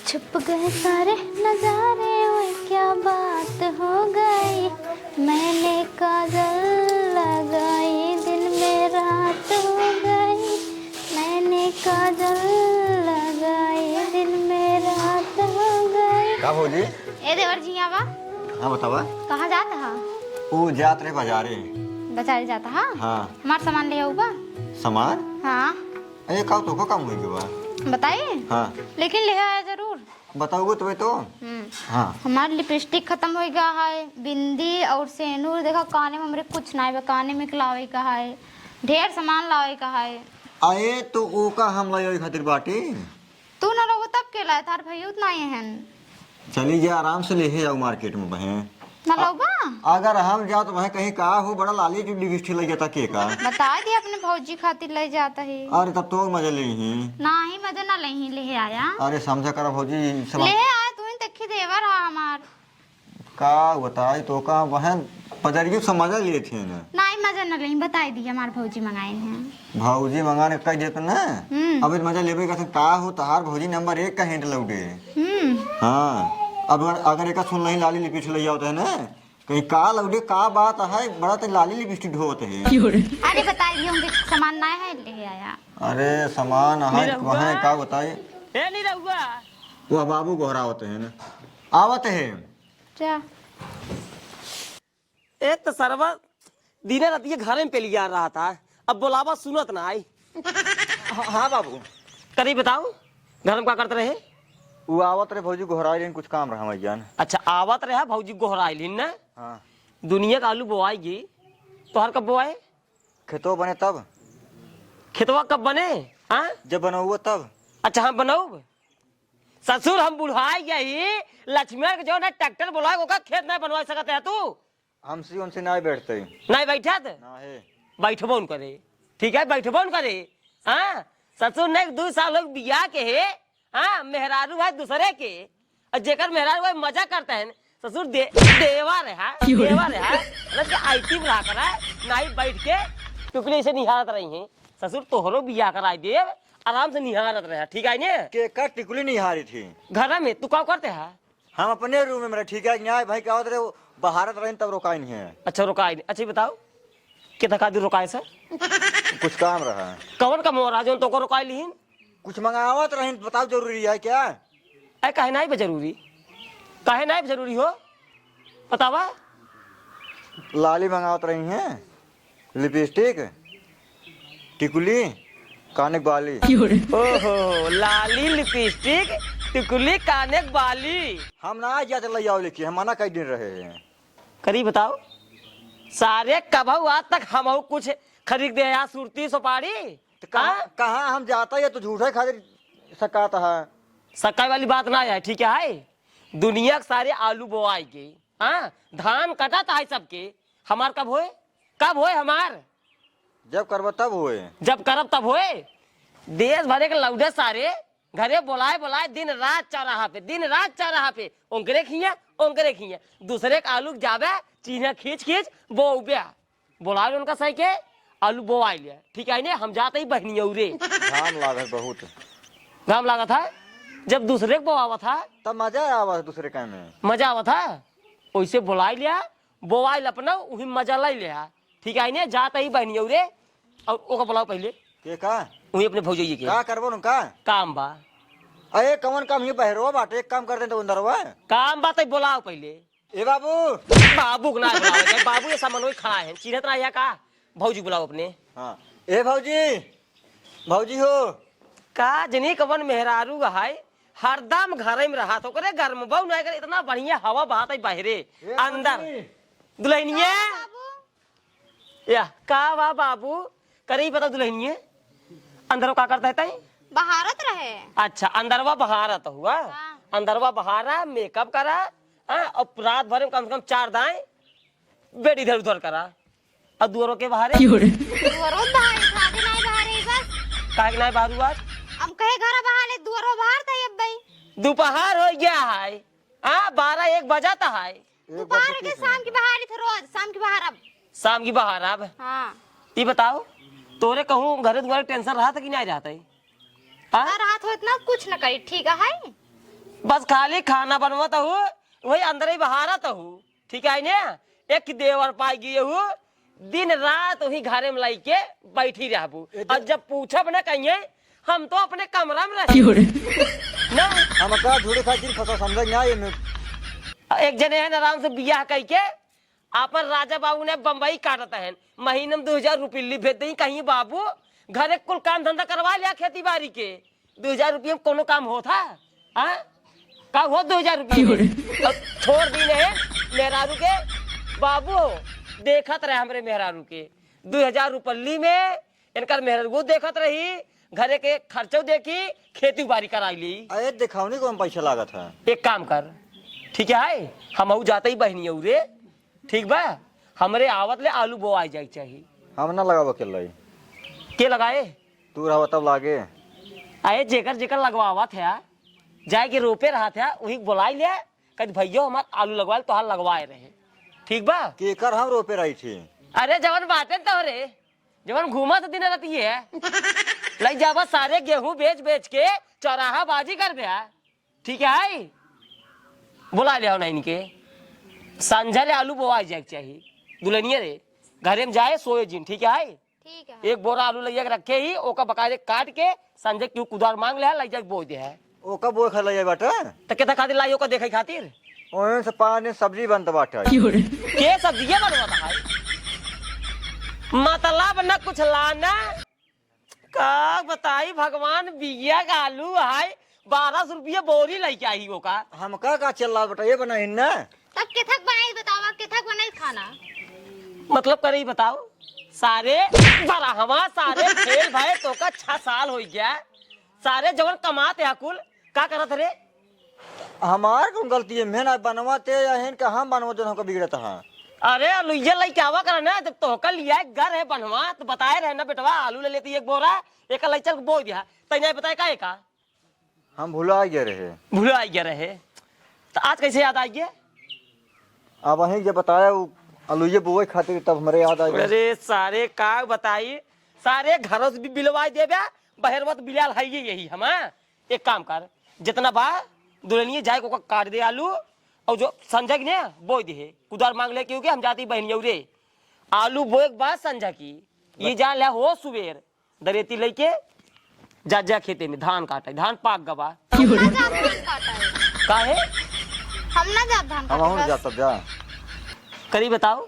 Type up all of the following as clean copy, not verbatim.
छुप गए सारे नजारे, ओए क्या बात हो गई। मैंने काजल लगाई, दिल में रात हो गई। मैंने काजल लगाई, दिल में रात हो गई। का भौजी? ए देवर जी आवा। हाँ बतावा। कहाँ जाता हा? वो जात रहे बाजारे। बाजारे जाता हा? हाँ। हमार सामान ले आऊगा? सामान? हाँ। अरे का तो काम हुई के बा? बताइए। हाँ। लेकिन ले आया जरूर। बताओगे तो। हाँ। हमारी लिपस्टिक खत्म हो गया है, बिंदी और सेनूर देखा, काने में हमरे कुछ ना है, काने में लावे का है, ढेर सामान लावे का है। आए तो ओ का हम लाए खातिर बाटी। तू ना रहो तब के लाए, थार भैया उतना ही है। चली जा आराम से ले जाओ मार्केट में बहन। ना लोगा? अगर हम जाओ तो वह कहीं का हो बड़ा लाली की लिपस्टिक लग जाता के का। बता दिए अपने भौजी खातिर ले जाता है। अरे तब तो मजा ले ही। ना ही मजा ना ले आया। अरे समझा करा भौजी सब ले आया तू ही देखी देवर हा हमार। का बताई तो का बहन पजरियो समझा लिए थे ना। ना ही मजा ना ले, बताई दिए हमार भौजी मंगाए हैं। भौजी मंगाने कह देते ना। अब मजा लेवे का हो तहार भौजी नंबर 1 का हैंड लौटे। हाँ। अब अगर एक सुन नहीं लाली लिपस्टिक ले जाते है ना, कहीं का लौटे का बात है, बड़ा तो लाली लिपस्टिक ढोते है। अरे बताई दिए होंगे सामान ना है, ले आया। अरे सामान है वहाँ का बताइए। ए नहीं रहुआ। वो बाबू गोहरा होते हैं ना, आवत है। जा। एक तो सरवा दिने रात ये घर में पे लिया रहा था, अब बुलावा सुनत ना आई। हाँ बाबू। करी बताओ घर में क्या करते रहे? वो आवत रहे भौजी गोहरा लेकिन कुछ काम रहा मैं जान। अच्छा आवत रहा भौजी गोहराइलिन ना। हाँ। दुनिया का आलू बोआएगी तो हर कब बोआए? खेतो बने तब। खेतवा कब बने? हाँ जब बना हुआ तब। अच्छा हम बनाऊ ससुर हम बुढ़ाई गई लक्ष्मण के जो ना ट्रैक्टर बुलाए ओका खेत नहीं बनवा सकते है तू। हमसे उनसे नहीं बैठते। नहीं बैठा ना है। बैठबो न करे, ठीक है बैठबो न करे। हाँ ससुर ने 2 साल लोग बिया के है। हाँ मेहरारू है दूसरे के, और जेकर मेहरारू है मजा करता है ससुर देवा रहा आईटी रहा करा नहीं बैठ के टुकड़ी से निहारत रही है। ससुर तोहरो बिया कराई दे, आराम से निहारत रहा, ठीक है ने? के का टिकुली नहीं हारी थी घर में तू क्या करते है? हम अपने रूम में मेरा ठीक है न्याय भाई क्या होते रहे बाहर रहे तब रोकाई नहीं है। अच्छा रोकाई नहीं। अच्छा बताओ कितना खातिर रोकाए सर? कुछ काम रहा है। कौन का मोरा जो तो को रोकाई लीन? कुछ मंगावत रही बताओ जरूरी है क्या? अरे कहे नहीं जरूरी, कहे नहीं जरूरी हो बतावा। लाली मंगावत रही हैं, लिपस्टिक, टिकुली, काने बाली। ओहो लाली लिपस्टिक टिकुली काने बाली। हम ना जाते ले आओ लिखी हम मना कई दिन रहे हैं। करी बताओ सारे कब आज तक हम कुछ खरीद दे यहाँ सुरती सुपारी तो कहाँ हम जाता है तो झूठे खातिर सकाता है। सकाई वाली बात ना है, ठीक है? दुनिया के सारे आलू बोआएगी, हाँ धान कटाता है सबके। हमार कब होए? कब होए हमार? जब करब तब होए। जब करब तब होए। देश भरे के लौडे सारे घरे बोलाए दिन रात चौराहा पे ओंकरे खिया दूसरे के आलू जावे चीन्हा खींच बोलाए उनका सही के आलू बोआई लिया, ठीक है? हम जाते ही बहनी रे घाम लागत बहुत। घाम लगा था जब दूसरे को बोआवा था तब मजा आवा दूसरे काम में मजा आवा था। वैसे बोलाई लिया बोआई अपना वही मजा ला लिया, ठीक है? जाते ही बहनी रे और ओका बोलाओ पहले के का वही अपने भौजाई के का करबो न का काम बा। अरे कौन काम ये बहरो बाटे एक काम कर दे तो अंदरवा काम बात बोलाओ पहले। ए बाबू बाबू को ना बुलाओ बाबू ये सामान खड़ा है चिन्हत ना है का? भौजी बुलाओ अपने। हाँ ए भौजी हो का जनी कवन मेहरारू है हरदम घर में रहा तो करे घर में बहु नहीं करे इतना बढ़िया हवा बहाता है बाहरे अंदर दुल्हनिया या का वाह बाबू करे पता दुल्हनिया अंदर का करता है बहारत रहे। अच्छा अंदरवा बहारत हुआ। हाँ। अंदरवा बहारा मेकअप करा। हाँ और रात भर में कम से कम 4 दाएं बेड इधर उधर करा और दुआरों के बहारे काहे नहीं बाहर हुआ? हम कहे घर बहाले दुआरो बाहर था अब भाई। दोपहर हो गया है। हाँ 12-1 बजा था है। दोपहर के शाम की बहार थे, रोज शाम की बहार अब शाम की बहार अब। हाँ ये बताओ तोरे कहूँ घरे दुआरे टेंशन रहा था कि नहीं रहता है? रात हो इतना कुछ न करी, ठीक है? बस खाली खाना बनवत हूँ, वही अंदर ही बहारत हूँ, ठीक है ना। एक देवर पाई गई हूँ, दिन रात वही घरे में लाई के बैठी रहबू, और जब पूछब ना कहिए हम तो अपने कमरा में रहे ना। हम का झूठे खातिर फसा समझ ना ये एक जने है आराम से बियाह कह के आपन राजा बाबू ने बम्बई काटता है, महीने में 2000 रुपये भेज दी कहीं बाबू, घरे कुल काम धंधा करवा लिया खेती बाड़ी के, 2000 रुपये में कोनो काम होता है का हो 2000 रुपये छोड़ दी है मेहरारू के बाबू, देखत रहे हमरे मेहरारू के 2000 रुपये में इनकर मेहरारू देखत रही, घरे के खर्चो देखी, खेती बाड़ी कराई ली। अरे दिखावनी को हम पैसा लागत है। एक काम कर, ठीक है, हम जाते ही बहनी रे, ठीक बा, हमरे आवत ले आलू बोआई जाए चाहिए। हम ना लगाव के लगाए तू रहा तब लागे। आए जेकर जेकर लगवावा था जाए के रोपे रहा था वही बुलाई ले, कद भैया हमार आलू लगवाए तो हाल लगवाए रहे, ठीक बा। केकर हम रोपे रही थी। अरे जवन बातें तो रे, जवन घूमा तो दिन रहती है लग जावा सारे गेहूं बेच बेच के चौराहा बाजी कर दिया, ठीक है। बुला ले नहीं के संझा ले आलू बोआ जाए चाहिए, दुल्हनिया रे घरे में जाए सोए जिन, ठीक है। ठीक है। एक बोरा आलू लइया के रखे ही, ओका बकायदे काट के संजय क्यों कुदार मांग ले लइया के बो दे है। ओका बोए खा लइया बाटे त केता खातिर लाई ओका देखे खातिर ओए से पानी सब्जी बनत बाटे। के सब्जियां बनवाता है, मतलब न कुछ लाना का बताई भगवान, बिया का आलू है 1200 रुपये बोरी लेके आई वो का। हम का चल रहा बेटा ये बनाई ना तब केथक बनाई बतावा, केथक बनाई खाना मतलब करे बताओ, सारे बराहवा सारे फेल भाई तो का 6 साल हो गया, सारे जवन कमाते हैं कुल का करत रे। हमार कौन गलती है, मैं ना बनवाते या हेन का हम बनवाते हमको बिगड़ता है। अरे लुइया लाई क्या हुआ करना, जब तो कल लिया घर है बनवा तो बताए रहे ना बेटवा, आलू ले लेती एक बोरा, एक लाई चल बो दिया तैयार बताए का हम भुला गए रहे। भूला आई गया रहे, तो आज कैसे याद आई गया। अब वहीं जब बताया वो अलुए बुए खातिर तब हमारे याद आ गया। अरे सारे का बताई, सारे घरों से भी बिलवाई दे बहरवत बिलाल है यही हम। एक काम कर, जितना बा दुल्हनिया जाए को काट दे आलू, और जो संजय ने बो दे कुदार मांग ले, क्योंकि हम जाती बहनियों रे आलू बोए के बाद संजय की ये जान लिया हो सुबेर दरेती लेके जा जा खेते में धान काटे, धान पाक गवा काहे हम ना जाब धान हम काटे जा तब जा करी बताओ,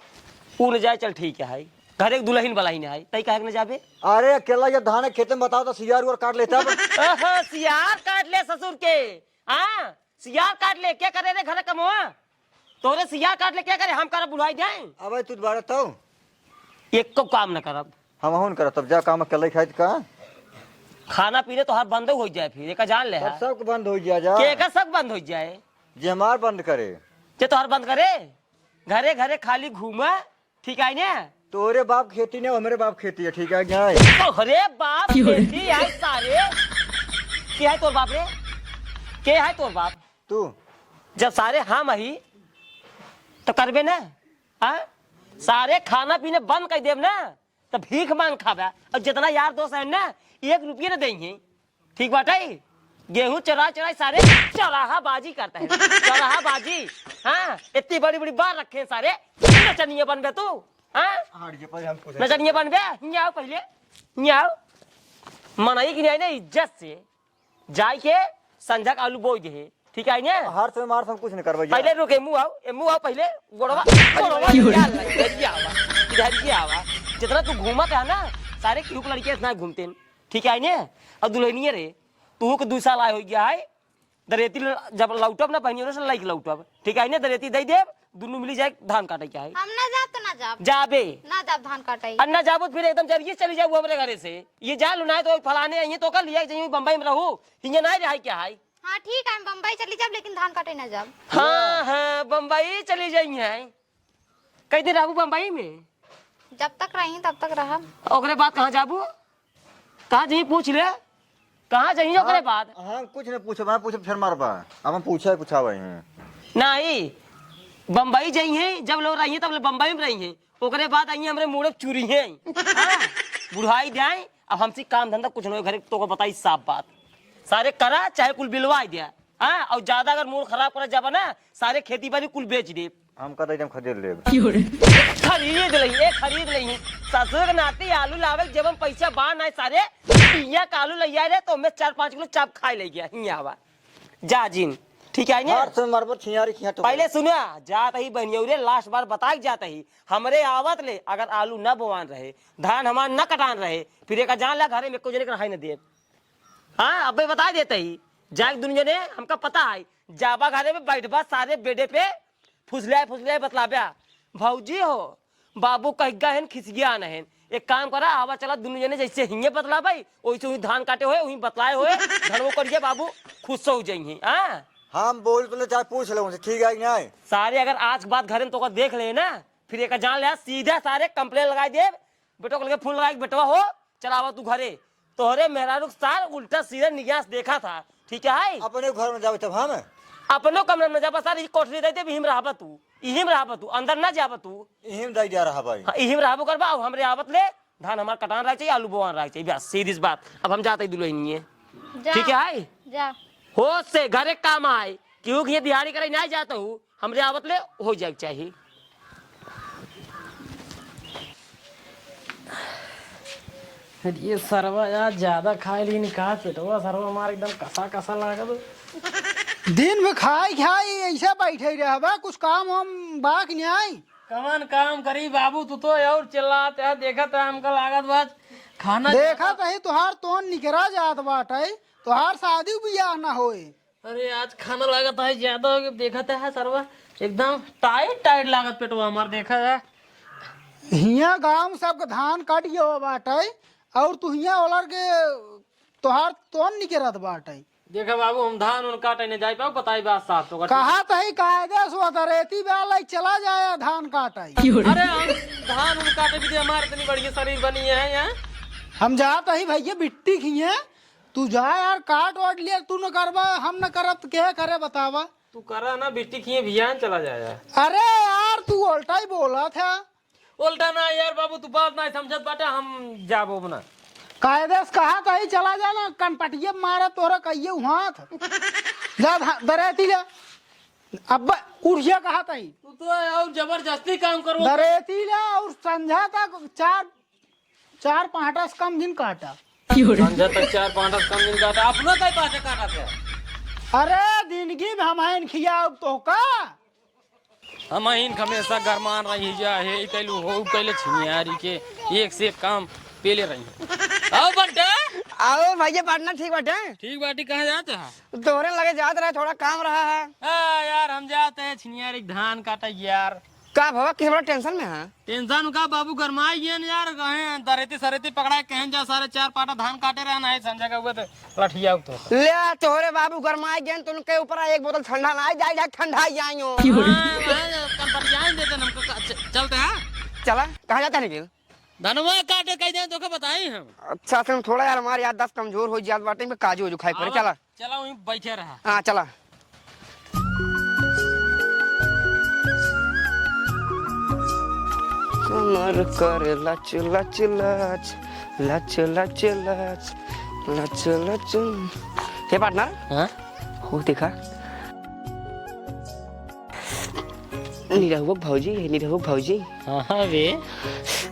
ऊ न जाए चल ठीक है, घर एक दुल्हन वाला ही है तई काहे न जाबे। अरे अकेला ये धान के खेते में बताओ तो सियार उर काट लेता। सियार काट ले ससुर के, हाँ सियार काट ले क्या करे रे घर कमवा, तोरे सियार काट ले क्या करे, हम कर बुलाई जाए। अब तू बारे तो एक को काम न करब, हम हूं कर तब जा काम अकेले खाइत का खाना पीने तो हर बंद हो जाए, फिर एक जान ले सब बंद हो जा जा के सब बंद हो जाए, जे हमार बंद करे जे तोहर बंद करे, घरे घरे खाली घूमा, ठीक है ना। तोरे बाप खेती ने हमारे बाप खेती है, ठीक है क्या अरे बाप खेती है सारे, क्या है तोर बाप रे, के है तोर बाप। तू जब सारे हम ही तो करबे ना, हाँ सारे खाना पीने बंद कर देव ना तो भीख मांग खाबे, और जितना यार दोस्त है ना 1 रुपये न देंगे, ठीक बात है। गेहूं चरा चराई सारे चौराहा बाजी करता है, चौराहा बाजी, हाँ इतनी बड़ी बड़ी बार रखे सारे, नचनिया बनबे तू, हाँ नचनिया बनबे, यहाँ आओ पहले, यहाँ आओ मनाई की नहीं इज्जत से जाए के संझा आलू बो दे, ठीक है ना। हार से मार सब कुछ नहीं करवाई पहले रुके मुंह आओ पहले गोड़वा इधर आवा, जितना तू घूमत है ना सारे क्यों लड़के इतना घूमते हैं, ठीक है ना। और दुल्हनिया रे तू के 2 साल आए हो गया है, दरेती जब लौटब ना पहनियो से लाइक लौटब, ठीक है ना, दरेती दे देव दोनों मिली जाए धान काटे क्या है। हम ना जाब तो ना जाब जाबे ना जाब धान काटे, और ना जाबो फिर एकदम जब ये चली जाओ हमारे घरे से, ये जा लू ना तो फलाने ये तो कर लिया चाहिए बम्बई में रहू, ये नहीं रहा क्या है। हाँ ठीक है, हम बम्बई चली जाब लेकिन धान काटे ना जाब। हाँ हाँ बम्बई चली जाइए, कई दिन रहू बम्बई में, जब तक रही तब तक रहा। ओकरे बाद कहाँ जाबू, कहाँ जाइए पूछ ले, कहाँ जाइए ओकरे बाद। हम कुछ नहीं पूछे, मैं पूछे फिर मारबा, अब हम पूछा वही हैं नहीं बम्बई जाइए, जब लोग रही तब बम्बई में रही, ओकरे बाद आइए हमारे मुड़े चूरी है, बुढ़ाई जाए। अब हमसे काम धंधा कुछ नहीं, घरे तो को बताई साफ बात, सारे करा चाहे कुल बिलवा दिया, हाँ, और ज्यादा अगर मूड खराब कर जाबा ना सारे खेती बाड़ी कुल बेच दे। हम का एकदम खरीद ले खरीद लही ससुर के नाती आलू लावे जब हम पैसा बाढ़ ना सारे इया का आलू लिया रे तो मैं 4-5 किलो चाप खाई ले गया हिया आवा जा जिन ठीक है ना मरबो छियारी खिया तो पहले सुनिया जात ही बनियौरे लास्ट बार बता जात ही हमरे आवत ले अगर आलू न बोवान रहे धान हमार न कटान रहे फिर एक जान ला घरे में को जने कर हाई न दे। हाँ अब बता देते ही जाग दुनिया ने हमका पता है जाबा घरे में बैठबा सारे बेडे पे फुसले बतलाब्या भौजी हो बाबू कहिगा है खिसगिया न है एक काम करा आवा चला दुनिया ने जैसे हिंगे बतला भाई वैसे वही धान काटे हुए वही बतलाए हुए धनवो करिए बाबू खुश हो जाइए। हाँ हम बोल तो चाहे पूछ लो उनसे ठीक है कि नहीं सारे अगर आज बात घर में तो देख ले ना फिर एक जान लिया सीधा सारे कंप्लेन लगाई दे बेटो को फोन लगा बेटवा हो चलावा तू घरे तोहरे मेहरारू सार उल्टा सीधा निगास देखा था ठीक है। अपने घर में जावे तब हम अपनो कमरे में जाबा सारी कोठरी रहते इहिम रहबा तू इहिम रहबा तू अंदर ना जाबा तू इहिम दई जा रहा भाई। हाँ, इहिम रहबो करबा अब हमरे आवत ले धान हमार कटान रह चाहिए आलू बोआन रह चाहिए बस सीधी सी बात। अब हम जाते दुल्हन है ठीक है जा होश से घरे काम आए क्योंकि ये दिहाड़ी करे नहीं जाता हूँ हमरे आवत ले हो जाए चाहिए। ये सरवा यार ज्यादा खाए ली निकाह पेटवा सरवा हमारा एकदम कसा कसा लागत। दिन में खाई खाई ऐसा बैठे रहा कुछ काम हम बाक नहीं आई कमान काम करी बाबू तू तो और चिल्लाते है देखा था हमका लागत बात खाना देखा कहीं तुहार तो निकरा जात बाटे तुहार शादी बियाह ना होए। अरे आज खाना लागत है ज्यादा हो गया देखा है सरवा एकदम टाइट टाइट लागत पेटवा हमारा देखा है। हिया गांव सबके धान काट गया बाटे और तू हिया ओलर के तुहार तो निकरत बाटे। देखा बाबू हम धान उन काटे नहीं जाए पाओ बताई बात साफ तो कहा तही कायदे से रेती वाला चला जाए धान काटाई। अरे हम धान उन काटे भी हमारे इतनी बढ़िया शरीर बनी है यहाँ हम जात ही भैया बिट्टी खिए तू जा यार काट वाट लिया तू न करबा हम न करब तो क्या करे बतावा। तू करा ना बिट्टी खिए भियान चला जाए। अरे यार तू उल्टा ही बोला था। उल्टा ना यार बाबू तू बात ना समझत बाटे हम जाबो बना कायदे से कहा कहीं चला जाना कनपटिया मारा तोरा कहिए वहां था जा दरेती ले अब उड़िया कहा तही तू तो और जबरदस्ती काम करो दरेती ले और संझा तक चार पांटा से कम दिन काटा संझा तक 4-5 कम दिन काटा अपना कई पासे काटा थे। अरे जिंदगी में हम खिया तो का हम हमेशा गरमान रही जा है कैलू हो कैले छिनियारी के एक से एक काम पेले रही आओ बंटे आओ भैया पार्टनर ठीक बाटे ठीक बाटी कहाँ जाते हैं तोहरे लगे जात रहे थोड़ा काम रहा है। यार हम जाते हैं छिनियारी धान काटा यार का भवा किस बड़ा टेंशन में है टेंशन का बाबू गरमाई गए यार कहे दरेती सरेती पकड़ा कहें जा सारे 4 पाटा धान काटे रहना है संजय का हुए तो लठिया तो ले तोहरे बाबू गरमाई गए तो उनके ऊपर एक बोतल ठंडा ना जाए ठंडा ही आइयो चलते हैं चला कहाँ जाता है धनवा काटे कह दे तो बताई हम अच्छा तुम थोड़ा यार हमारी याददाश्त कमजोर हो जात बाटे में काजू वाजू खाई पड़े चला चला वहीं बैठे रहा हाँ चला कमर कर लच लच लच लच लच लच लच लच हे पार्टनर हाँ हो देखा निरहुआ भौजी हाँ बे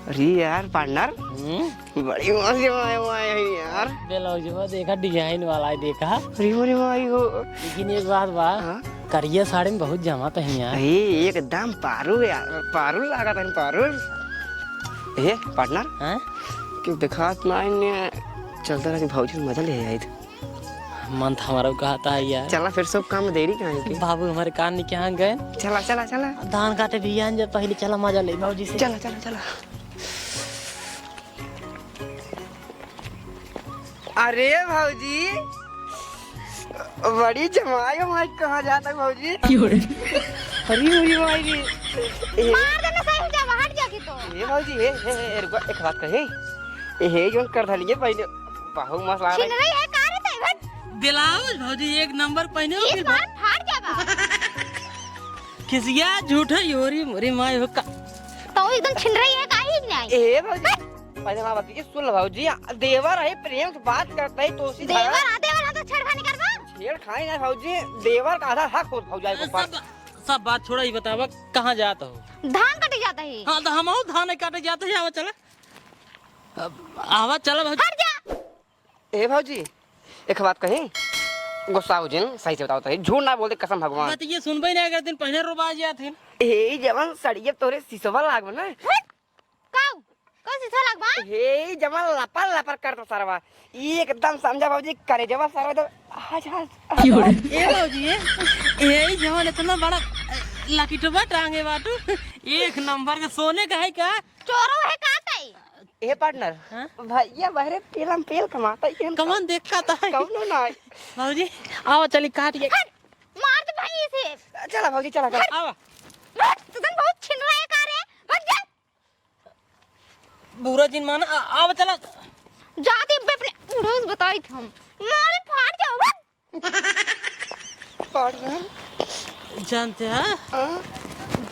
अरे यार पार्टनर बड़ी मजा है यार ब्लाउजवा देखा डिजाइन वाला है देखा अरे भाई हो लेकिन एक बात बा करिया साड़ी में बहुत जमात है यार एकदम पारू यार पारू लगा था पारू ए पार्टनर हाँ क्यों देखा ना चलता रहा भौजी मजा ले आई थी मन था हमारा कहता है यार चला फिर सब काम देरी कहाँ की बाबू हमारे कान ने क्या गए चला चला चला धान काटे भी आन जब पहले चला मजा ले भौजी से चला चला चला अरे भौजी बड़ी जमाई हमारी कहाँ जाता है भौजी अरे भाई मार देना सही हो जा हट जा की तो ये भौजी हे रुको एक बात कहे ये जो कर धलिए पहले बहुत मस्त लग छिन रही है कार है हट ब्लाउज भौजी एक नंबर पहने हो इस बार फाड़ जाएगा किसिया झूठा योरी मोरी माय हो का तो एकदम छिन रही है काहे नहीं ए भौजी पहले बात ये सुन भौजी देवर है प्रेम से बात करता है तो उसी देवर आते वाला तो छेड़खानी करबा छेड़खानी ना भौजी, देवर का आधा हक हो भौजाई को पास। सब बात छोड़ा, ही बतावा कहाँ जाता हो? धान कटे जाता है। हाँ तो हम धान काटे जाते हैं। आवा चला, आवा चला भौजी। हट जा। ए भौजी, एक बात कही, गुस्सा हो जिन, सही से बताओ तो, झूठ ना बोलते कसम भगवान। बात ये सुनबे नहीं, अगर दिन पहले रुबा जाते। ए जवन सड़िए तोरे सिसवा लागब ना। काऊ कौन सी थोड़ा बा? हे जवन लपर लपर करता सरवा, एकदम समझा भौजी, करे जवा सरवा तो आज ए भौजी, ये जवन इतना बड़ा लकीटवा टांगे बाटू, एक नंबर के सोने का है क्या? चोरो है का तई? ए पार्टनर, भैया बहरे पेलम पेल कमाता है। कमान देखा था कौनो ना भौजी। आओ चली काट के मार दे भाई इसे। चला भौजी, चला चला। आवा। तुझन बहुत छिन रहा है का रे? हट जा। बुरा जिन माना, आवा चला। जाती अपने रोज बताई थी हम। मारे फाड़ जाओ। पार्टनर जानते हैं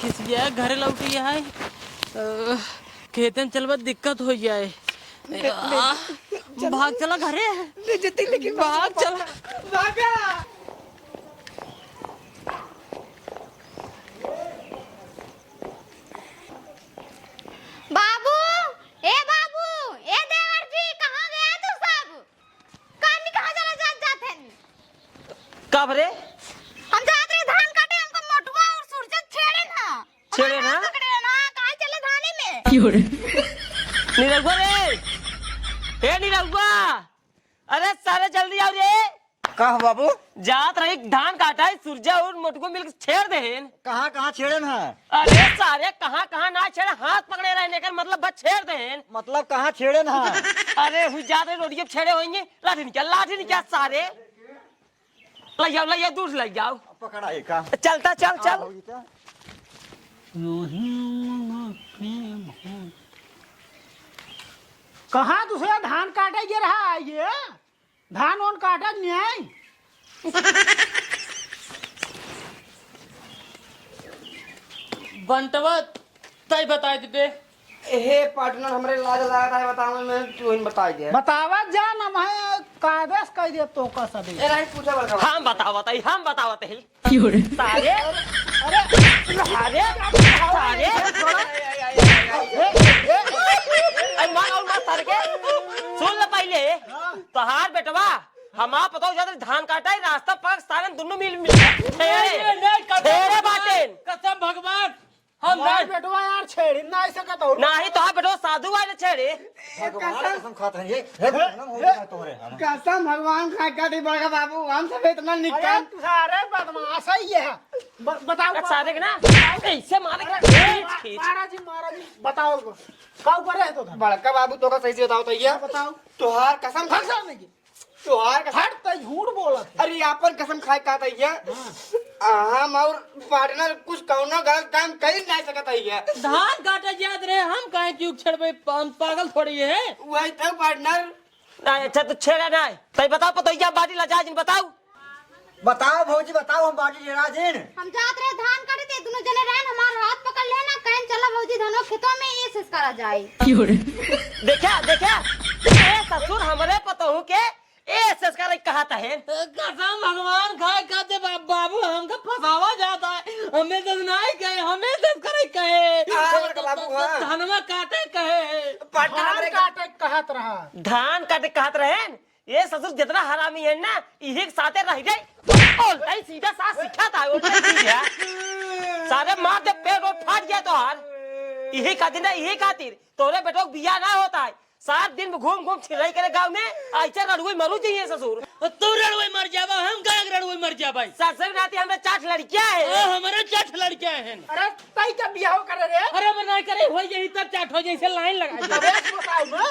किसी घर लौटी है, खेते में चलबा दिक्कत हो जाए, भाग चला घरे। लेकिन भाग चला, भागा। बाबू, ए बाबू, ए देवर जी, कहाँ गए तू सब? कहाँ जाते हैं? कब रे? हम जाते रहे धान काटे, हमको मोटुआ और सूरजत छेड़े ना। छेड़े ना? पकड़े ना, कहाँ चले धाने में? निरहुआ रे, हे निरहुआ, अरे सारे जल्दी आओ रे। कहा बाबू? जात रही धान काटा है, सूरजा और मोटको मिलकर छेड़ देन। कहाँ कहाँ छेड़े ना? अरे सारे कहाँ कहाँ ना छेड़े, हाथ पकड़े रहने का मतलब बस छेड़ देन। मतलब कहाँ छेड़े ना? अरे हुई जात रही रोडिये छेड़े होंगे, लाठी निकाल सारे। ले जाओ दूर से ले जाओ। पकड़ा एक का। चलता चल चल। कहाँ दूसरा धान काटे गे रहा है ये? धान ओन काटा न्याय। बंटवा तय बताए दे। हे पार्टनर, हमरे लाज लगा है, बताओ मैं तू इन बता दे। बतावा जा ना, मैं कागज कह दे तो का सब। ए राइट पूछा बड़का। हम बतावत ही सारे सारे सारे मार सारे के सुन ले पहले। तोहार बेटवा हमारा पता हो जाता धान काटा है, रास्ता पर सारे दोनों मिल बाटे। कसम भगवान, हम नहीं बेटवा यार छेड़ी ना ऐसे का तो नहीं तो बेटवा साधु वाले छेड़े। कसम खाते हैं ये। कसम भगवान खा के बड़का बाबू, हम सब इतना निकाल। सारे बदमाश ही है। बताओ सारे के ना ऐसे मारे महाराज जी बताओ का करे तो बड़का बाबू तो का सही से बताओ तो ये बताओ। तोहार कसम खा, कसम नहीं तोहार कसम। हट तो झूठ बोलत। अरे आपन कसम खाए का था ये, हम और पार्टनर कुछ कौनो गलत काम कर नहीं सकता है। धान काटे जात रहे, हम काहे क्यों छेड़बे? पागल थोड़ी है। वही तो पार्टनर। अच्छा तो छेड़ा नहीं तो बताओ पतोइया बाटी लजा जिन बताओ। बताओ भौजी बताओ, हम बाटी लेना जिन। हम जाते रहे धान काटे थे, दोनों जने रहन हमारा हाथ पकड़ लेना, कहें चला भौजी धनो खेतों में ये सिस करा जाए। देखा ए ससुर हमरे पतोहू के ए संस्कार कहता है। कसम भगवान खाए खाते बाबू, हमका फसावा जाता है। हमें तो नहीं कहे, हमें संस्कार कहे, धनवा काटे कहे, धान काटे कहत रहा। धान काटे कहत रहे। ये ससुर जितना हरामी है ना, यही साथे रह जाए। उल्टा सीधा साथ सिखाता है, उल्टा सीधा सारे मार दे, पेट और फाट गया तो हार। यही खातिर ना, यही खातिर तोरे बेटो बिया ना होता है। 7 दिन में घूम घूम छिलाई करे गांव में, ऐसे रड़ुई मरू चाहिए ससुर। तू रड़ुई मर जाबा, हम का रड़ुई मर जाबा। ससुर नाती हमें 4 लड़कियां है। हमारे 4 लड़कियां हैं। अरे तई का बियाह करे रे? अरे मैं नहीं करे, हो यही तब 4 हो जैसे लाइन लगा दे। बताओ ना।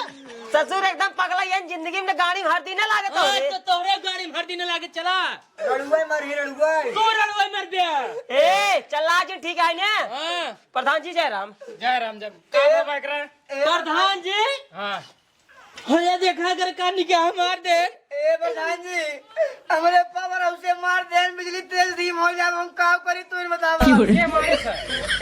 ससुर एकदम पगला ये जिंदगी में गाड़ी हर दिन लागे तो तोहरे गाड़ी में हर दिन लागे चला। रड़ुआ मर ही रड़ुआ। तू रड़ुई मर गया। ए चला जी ठीक है ना। हां प्रधान जी जयराम। जयराम जब प्रधान जी। हाँ हो या देखा कर का निकाह मार दे। ए प्रधान जी, हमारे पावर हाउस से मार दे, बिजली तेल धीम हो जाए, हम का करी तू ही बतावा। ये मारे सर,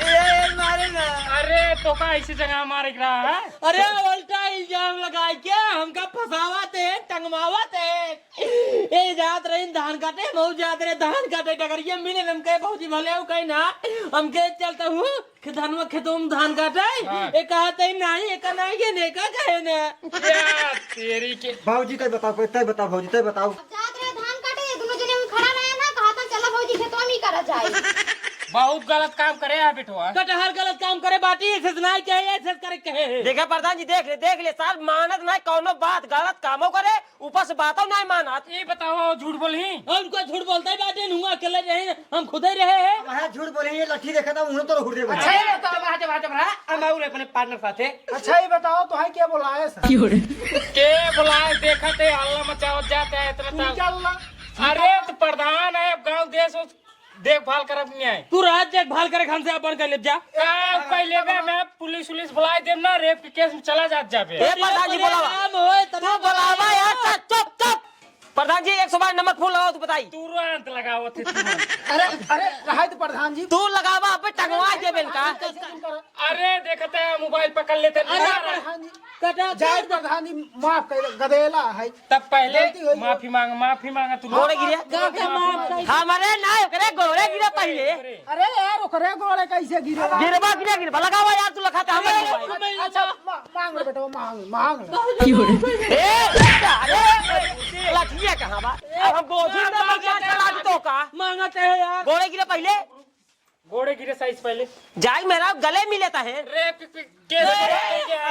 ए मारे ना। अरे तो का ऐसी जगह मार रहा है? अरे उल्टा इल्जाम लगाए क्या, हमका फसावा थे, टंगमावा थे। ए जात रही धान काटे बहुत जात रहे धान काटे डगरिया मिले हमके भौजी भले हो कहीं ना हमके चलता हूँ धनवा खेतों में धान काटे एक कहते नहीं एक नहीं ये नहीं का कहे ना तेरी के भौजी तय बताओ भौजी तय बताओ। जात रहे धान काटे दोनों जने में खड़ा रहे ना कहा था चला भौजी खेतवा में ही करा जाए। बहुत गलत काम करे है बेटवा। कटहर गलत काम करे बाटी ऐसे नहीं कहे ऐसे करे कहे। देखा प्रधान जी देख ले साल मानत नहीं कौनो बात गलत कामों करे ऊपर से बातों नहीं मानत। ये बताओ झूठ बोली उनको झूठ बोलता है बाटे हुआ अकेले रहे हम खुद ही रहे हैं। मैं झूठ बोले ये लट्ठी देखा था उन्हें तो हुड़ दे। अच्छा ये बताओ हम अपने पार्टनर साथे। अच्छा ये बताओ तो है क्या बुलाए सर? के बुलाए देखा थे हल्ला मचावत जाते है इतना क्या हुआ? अरे तो प्रधान है गांव देश देखभाल करब नहीं है। तू रात देखभाल करे खान से अपन कर ले जा पहले मैं पुलिस बुला देम ना रेप के केस में चला जाबे। ए प्रधान जी बुलावा तू बुलावा यार चुप प्रधान जी 112 नंबर फोन लगाओ तू बताई। तुरंत लगाओ थे अरे रहा तो प्रधान जी तू लगावा अब टंगवा दे बेनका। अरे देखते हैं मोबाइल पकड़ लेते प्रधान जी जाए प्रधान जी माफ कर गदेला है तब पहले माफी मांगा तू गोड़े गिरे हमारे ना करे गोड़े गिरे पहले। अरे यार ओकरे गोड़े कैसे गिरे गिरबा लगावा यार तू लगाता हमें। अच्छा मांग ले बेटा मांग ले। अरे लठिया कहां बा अब हम गोदी में मजा चला दी तो का मांगते हैं यार गोड़े गिरे पहले घोड़े गिरे साइज पहले जाई मेरा गले में लेता है। रेप केस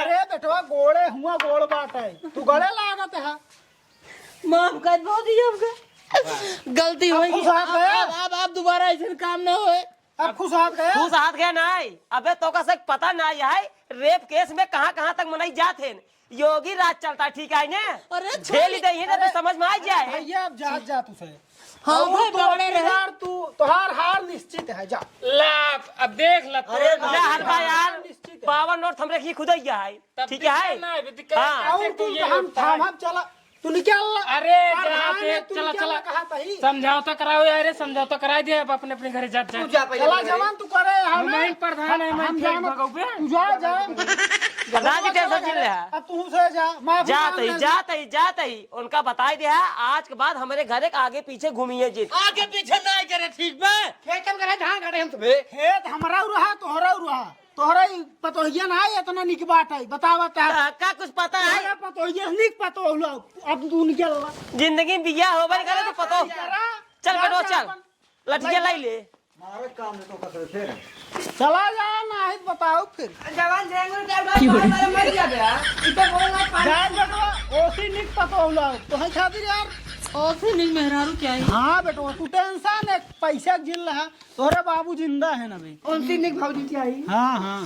अरे बेटवा गोड़े हुआ गोड़ बाट है तू गले लागत है। माफ कर भौजी हमका गलती हो गई अब दोबारा ऐसे काम ना होए। अब खुश हाथ गया खुश हाथ गया नहीं अबे तो का सक पता नहीं है रेप केस में कहां तक मनाई जाते हैं। योगी राज चलता ठीक है ना अरे झेल दे ही ना तो समझ में आ जाए। भैया अब जा तुझे हाँ भाई बड़े रहे तू तुहार हार निश्चित है जा लाभ अब देख ला। अरे हरबा यार पावर नोट हम रखी खुद ही है ठीक है। हाँ और तू हम थाम चला तू निकल। अरे चला समझौता कराओ यार समझौता करा दे अब अपने घर जा चला जवान तू करे मैं प्रधान है हम तू जा प्रधान जी टेंशन चिल रहा अब तू से जा जाते ही उनका बताई दिया आज के बाद हमारे घर के आगे पीछे घूमिए जी आगे पीछे नहीं करे ठीक बा खेत में करे धान काटे हम तुम्हें खेत हमरा रहा तोहरा पतोहिया ना है इतना निक बात है बतावा का कुछ पता है पतोहिया निक पतो अब तू निकल जिंदगी में बिया हो बन करे तो पतो चल बेटो चल लठिया लाई ले मारे काम ने तो कसर फिर चला जा ना है बताओ फिर जवान जेंगुर के मर जा बे इतना बोलना जा बेटवा ओसी निक पतो तो है खातिर यार ओसे नहीं मेहरारू क्या है। हाँ बेटवा तू टेंशन है पैसा गिल रहा तोरे बाबू जिंदा है ना भाई ओसे नहीं भौजी क्या है। हाँ